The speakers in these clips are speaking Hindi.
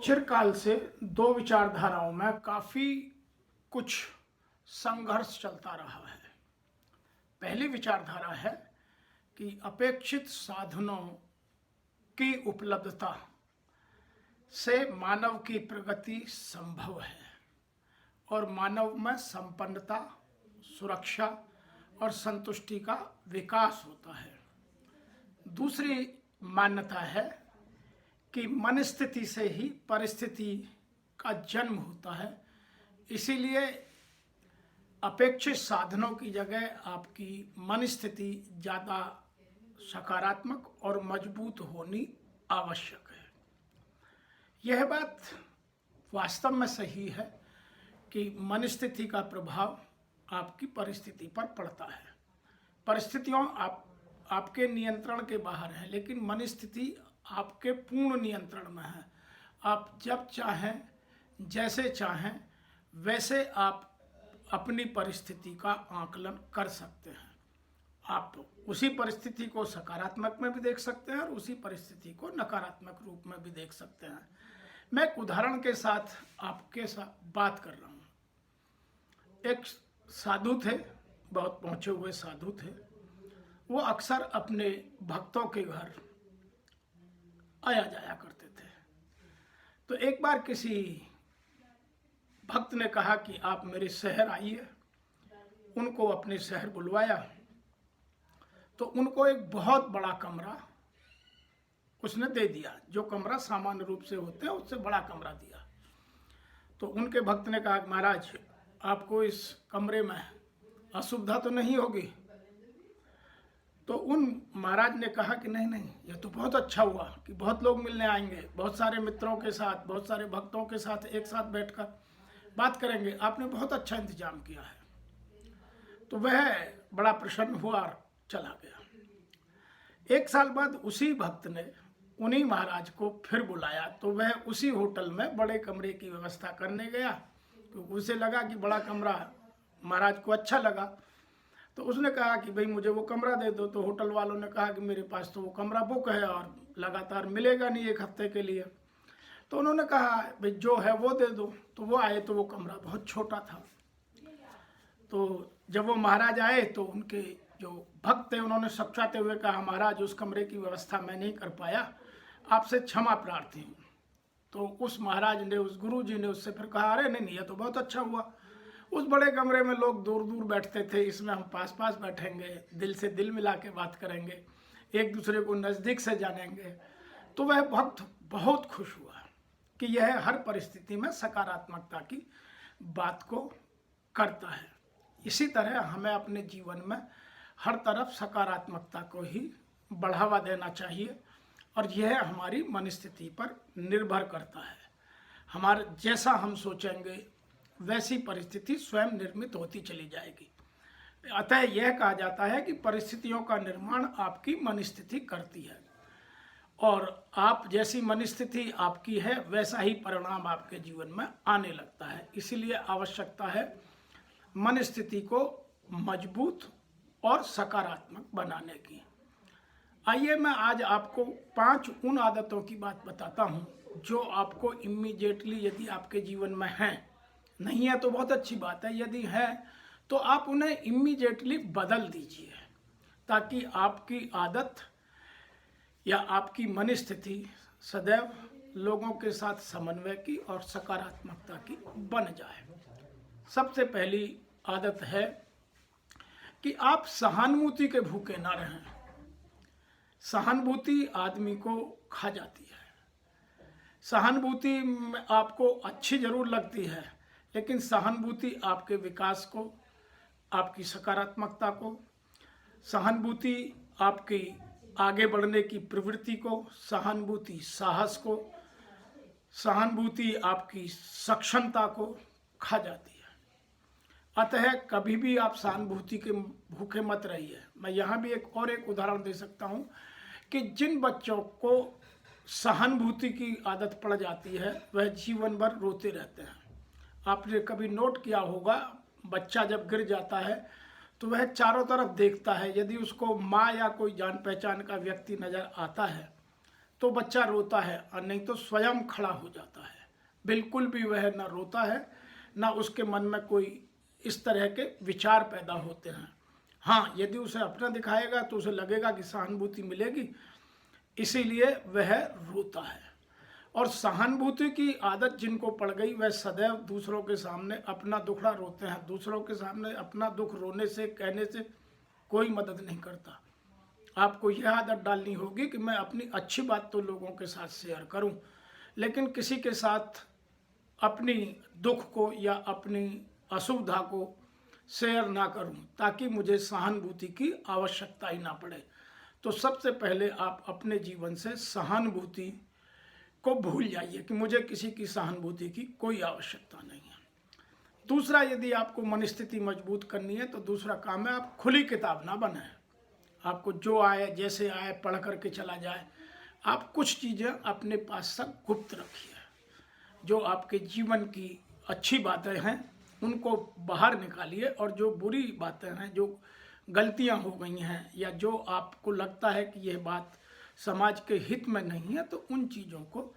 चिरकाल से दो विचारधाराओं में काफ़ी कुछ संघर्ष चलता रहा है। पहली विचारधारा है कि अपेक्षित साधनों की उपलब्धता से मानव की प्रगति संभव है और मानव में संपन्नता, सुरक्षा और संतुष्टि का विकास होता है। दूसरी मान्यता है कि मन स्थिति से ही परिस्थिति का जन्म होता है, इसीलिए अपेक्षित साधनों की जगह आपकी मन स्थिति ज़्यादा सकारात्मक और मजबूत होनी आवश्यक है। यह बात वास्तव में सही है कि मन स्थिति का प्रभाव आपकी परिस्थिति पर पड़ता है। परिस्थितियों आपके नियंत्रण के बाहर है, लेकिन मन स्थिति आपके पूर्ण नियंत्रण में है। आप जब चाहें, जैसे चाहें, वैसे आप अपनी परिस्थिति का आकलन कर सकते हैं। आप उसी परिस्थिति को सकारात्मक में भी देख सकते हैं और उसी परिस्थिति को नकारात्मक रूप में भी देख सकते हैं। मैं एक उदाहरण के साथ आपके साथ बात कर रहा हूँ। एक साधु थे, बहुत पहुँचे हुए साधु थे। वो अक्सर अपने भक्तों के घर आया जाया करते थे। तो एक बार किसी भक्त ने कहा कि आप मेरे शहर आइए। उनको अपने शहर बुलवाया तो उनको एक बहुत बड़ा कमरा उसने दे दिया। जो कमरा सामान्य रूप से होते हैं उससे बड़ा कमरा दिया। तो उनके भक्त ने कहा, महाराज आपको इस कमरे में असुविधा तो नहीं होगी? तो उन महाराज ने कहा कि नहीं नहीं, यह तो बहुत अच्छा हुआ कि बहुत लोग मिलने आएंगे, बहुत सारे मित्रों के साथ, बहुत सारे भक्तों के साथ एक साथ बैठकर बात करेंगे। आपने बहुत अच्छा इंतजाम किया है। तो वह बड़ा प्रसन्न हुआ और चला गया। एक साल बाद उसी भक्त ने उन्हीं महाराज को फिर बुलाया। तो वह उसी होटल में बड़े कमरे की व्यवस्था करने गया, क्योंकि उसे लगा कि बड़ा कमरा महाराज को अच्छा लगा। तो उसने कहा कि भाई मुझे वो कमरा दे दो। तो होटल वालों ने कहा कि मेरे पास तो वो कमरा बुक है और लगातार मिलेगा नहीं एक हफ्ते के लिए। तो उन्होंने कहा भाई जो है वो दे दो। तो वो आए तो वो कमरा बहुत छोटा था। तो जब वो महाराज आए तो उनके जो भक्त थे उन्होंने सचाते हुए कहा, महाराज उस कमरे की व्यवस्था मैं नहीं कर पाया, आपसे क्षमा प्रार्थी हूँ। तो उस महाराज ने, उस गुरु जी ने उससे फिर कहा, अरे नहीं, यह तो बहुत अच्छा हुआ। उस बड़े कमरे में लोग दूर दूर बैठते थे, इसमें हम पास पास बैठेंगे, दिल से दिल मिला के बात करेंगे, एक दूसरे को नज़दीक से जानेंगे। तो वह भक्त बहुत खुश हुआ कि यह हर परिस्थिति में सकारात्मकता की बात को करता है। इसी तरह हमें अपने जीवन में हर तरफ सकारात्मकता को ही बढ़ावा देना चाहिए और यह हमारी मनस्थिति पर निर्भर करता है। हमारे जैसा हम सोचेंगे वैसी परिस्थिति स्वयं निर्मित होती चली जाएगी। अतः यह कहा जाता है कि परिस्थितियों का निर्माण आपकी मनस्थिति करती है और आप जैसी मनस्थिति आपकी है वैसा ही परिणाम आपके जीवन में आने लगता है। इसीलिए आवश्यकता है मनस्थिति को मजबूत और सकारात्मक बनाने की। आइए मैं आज आपको 5 उन आदतों की बात बताता हूँ जो आपको इमीडिएटली, यदि आपके जीवन में हैं, नहीं है तो बहुत अच्छी बात है, यदि है तो आप उन्हें इमीडिएटली बदल दीजिए, ताकि आपकी आदत या आपकी मनस्थिति सदैव लोगों के साथ समन्वय की और सकारात्मकता की बन जाए। सबसे पहली आदत है कि आप सहानुभूति के भूखे ना रहें। सहानुभूति आदमी को खा जाती है। सहानुभूति आपको अच्छी जरूर लगती है, लेकिन सहानुभूति आपके विकास को, आपकी सकारात्मकता को, सहानुभूति आपकी आगे बढ़ने की प्रवृत्ति को, सहानुभूति साहस को, सहानुभूति आपकी सक्षमता को खा जाती है। अतः कभी भी आप सहानुभूति के भूखे मत रहिए। मैं यहाँ भी एक उदाहरण दे सकता हूँ कि जिन बच्चों को सहानुभूति की आदत पड़ जाती है वह जीवन भर रोते रहते हैं। आपने कभी नोट किया होगा, बच्चा जब गिर जाता है तो वह चारों तरफ देखता है। यदि उसको माँ या कोई जान पहचान का व्यक्ति नज़र आता है तो बच्चा रोता है, और नहीं तो स्वयं खड़ा हो जाता है। बिल्कुल भी वह ना रोता है, ना उसके मन में कोई इस तरह के विचार पैदा होते हैं। हाँ, यदि उसे अपना दिखाएगा तो उसे लगेगा कि सहानुभूति मिलेगी, इसीलिए वह रोता है। और सहानुभूति की आदत जिनको पड़ गई वह सदैव दूसरों के सामने अपना दुखड़ा रोते हैं। दूसरों के सामने अपना दुख रोने से, कहने से कोई मदद नहीं करता। आपको यह आदत डालनी होगी कि मैं अपनी अच्छी बात तो लोगों के साथ शेयर करूं, लेकिन किसी के साथ अपनी दुख को या अपनी असुविधा को शेयर ना करूं, ताकि मुझे सहानुभूति की आवश्यकता ही ना पड़े। तो सबसे पहले आप अपने जीवन से सहानुभूति को भूल जाइए कि मुझे किसी की सहानुभूति की कोई आवश्यकता नहीं है। दूसरा, यदि आपको मनस्थिति मजबूत करनी है तो दूसरा काम है आप खुली किताब ना बनाएं। आपको जो आए, जैसे आए, पढ़ करके चला जाए। आप कुछ चीज़ें अपने पास तक गुप्त रखिए। जो आपके जीवन की अच्छी बातें हैं उनको बाहर निकालिए, और जो बुरी बातें हैं, जो गलतियां हो गई हैं, या जो आपको लगता है कि यह बात समाज के हित में नहीं है, तो उन चीज़ों को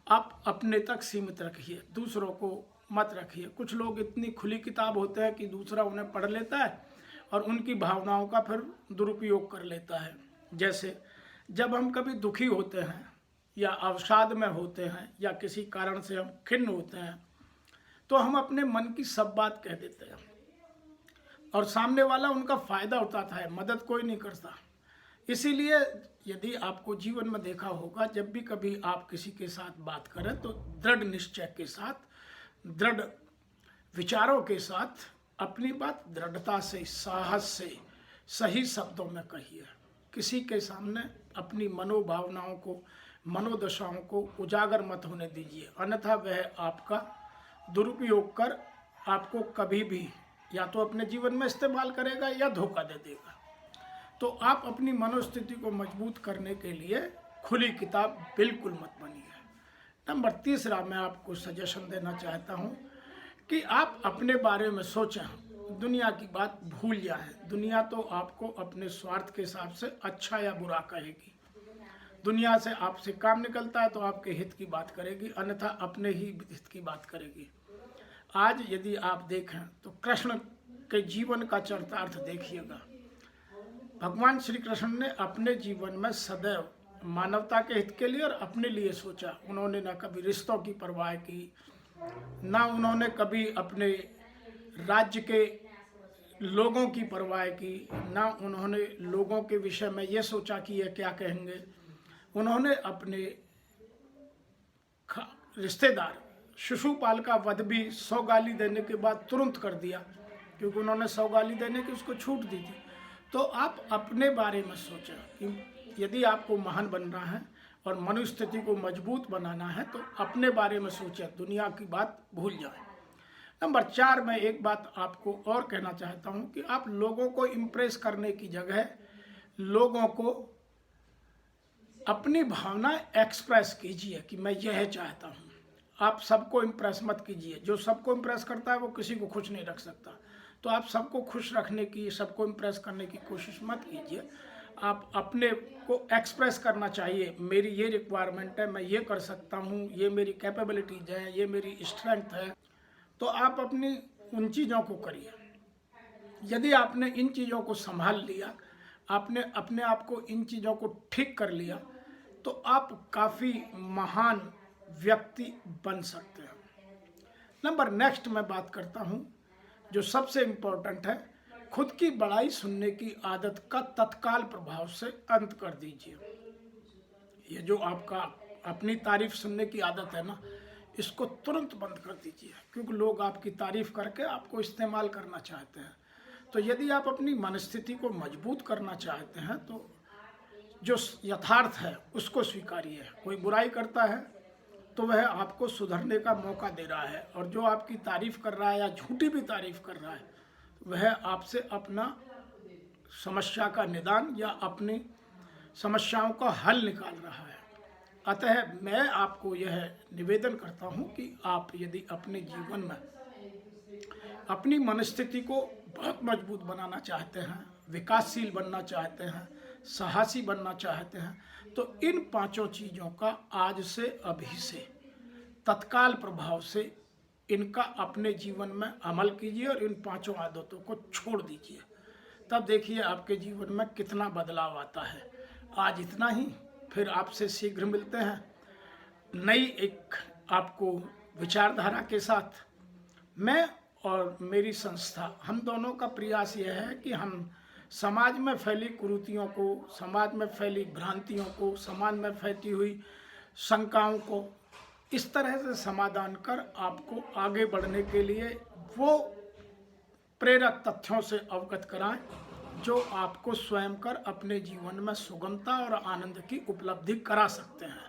आप अपने तक सीमित रखिए, दूसरों को मत रखिए। कुछ लोग इतनी खुली किताब होते हैं कि दूसरा उन्हें पढ़ लेता है और उनकी भावनाओं का फिर दुरुपयोग कर लेता है। जैसे जब हम कभी दुखी होते हैं या अवसाद में होते हैं या किसी कारण से हम खिन्न होते हैं, तो हम अपने मन की सब बात कह देते हैं और सामने वाला उनका फ़ायदा उठाता है, मदद कोई नहीं करता। इसीलिए यदि आपको जीवन में देखा होगा, जब भी कभी आप किसी के साथ बात करें तो दृढ़ निश्चय के साथ, दृढ़ विचारों के साथ अपनी बात दृढ़ता से, साहस से, सही शब्दों में कहिए। किसी के सामने अपनी मनोभावनाओं को, मनोदशाओं को उजागर मत होने दीजिए, अन्यथा वह आपका दुरुपयोग कर आपको कभी भी या तो अपने जीवन में इस्तेमाल करेगा या धोखा दे देगा। तो आप अपनी मनोस्थिति को मजबूत करने के लिए खुली किताब बिल्कुल मत बनिए। नंबर तीसरा, मैं आपको सजेशन देना चाहता हूँ कि आप अपने बारे में सोचें, दुनिया की बात भूल जाएं। दुनिया तो आपको अपने स्वार्थ के हिसाब से अच्छा या बुरा कहेगी। दुनिया से आपसे काम निकलता है तो आपके हित की बात करेगी, अन्यथा अपने ही हित की बात करेगी। आज यदि आप देखें तो कृष्ण के जीवन का चरितार्थ देखिएगा। भगवान श्री कृष्ण ने अपने जीवन में सदैव मानवता के हित के लिए और अपने लिए सोचा। उन्होंने ना कभी रिश्तों की परवाह की, ना उन्होंने कभी अपने राज्य के लोगों की परवाह की, ना उन्होंने लोगों के विषय में ये सोचा कि ये क्या कहेंगे। उन्होंने अपने रिश्तेदार शिशुपाल का वध भी 100 गाली देने के बाद तुरंत कर दिया, क्योंकि उन्होंने 100 गाली देने की उसको छूट दी थी। तो आप अपने बारे में सोचें कि यदि आपको महान बनना है और मनोस्थिति को मजबूत बनाना है तो अपने बारे में सोचें, दुनिया की बात भूल जाएं। नंबर 4, मैं एक बात आपको और कहना चाहता हूं कि आप लोगों को इम्प्रेस करने की जगह लोगों को अपनी भावना एक्सप्रेस कीजिए कि मैं यह चाहता हूं। आप सबको इम्प्रेस मत कीजिए। जो सबको इम्प्रेस करता है वो किसी को खुश नहीं रख सकता। तो आप सबको खुश रखने की, सबको इम्प्रेस करने की कोशिश मत कीजिए। आप अपने को एक्सप्रेस करना चाहिए, मेरी ये रिक्वायरमेंट है, मैं ये कर सकता हूँ, ये मेरी कैपेबिलिटीज़ हैं, ये मेरी स्ट्रेंथ है। तो आप अपनी उन चीज़ों को करिए। यदि आपने इन चीज़ों को संभाल लिया, आपने अपने आप को इन चीज़ों को ठीक कर लिया, तो आप काफ़ी महान व्यक्ति बन सकते हैं। नंबर नेक्स्ट मैं बात करता हूँ जो सबसे इम्पोर्टेंट है, खुद की बड़ाई सुनने की आदत का तत्काल प्रभाव से अंत कर दीजिए। ये जो आपका अपनी तारीफ सुनने की आदत है ना, इसको तुरंत बंद कर दीजिए, क्योंकि लोग आपकी तारीफ करके आपको इस्तेमाल करना चाहते हैं। तो यदि आप अपनी मनस्थिति को मजबूत करना चाहते हैं तो जो यथार्थ है उसको स्वीकारिए। कोई बुराई करता है तो वह आपको सुधरने का मौका दे रहा है, और जो आपकी तारीफ कर रहा है या झूठी भी तारीफ कर रहा है वह आपसे अपना समस्या का निदान या अपनी समस्याओं का हल निकाल रहा है। अतः मैं आपको यह निवेदन करता हूं कि आप यदि अपने जीवन में अपनी मनस्थिति को बहुत मजबूत बनाना चाहते हैं, विकासशील बनना चाहते हैं, साहसी बनना चाहते हैं, तो इन पांचों चीज़ों का आज से अभी से तत्काल प्रभाव से इनका अपने जीवन में अमल कीजिए और इन पांचों आदतों को छोड़ दीजिए। तब देखिए आपके जीवन में कितना बदलाव आता है। आज इतना ही, फिर आपसे शीघ्र मिलते हैं नई एक आपको विचारधारा के साथ। मैं और मेरी संस्था, हम दोनों का प्रयास यह है कि हम समाज में फैली कुरीतियों को, समाज में फैली भ्रांतियों को, समाज में फैली हुई शंकाओं को इस तरह से समाधान कर आपको आगे बढ़ने के लिए वो प्रेरक तथ्यों से अवगत कराएं जो आपको स्वयं कर अपने जीवन में सुगमता और आनंद की उपलब्धि करा सकते हैं।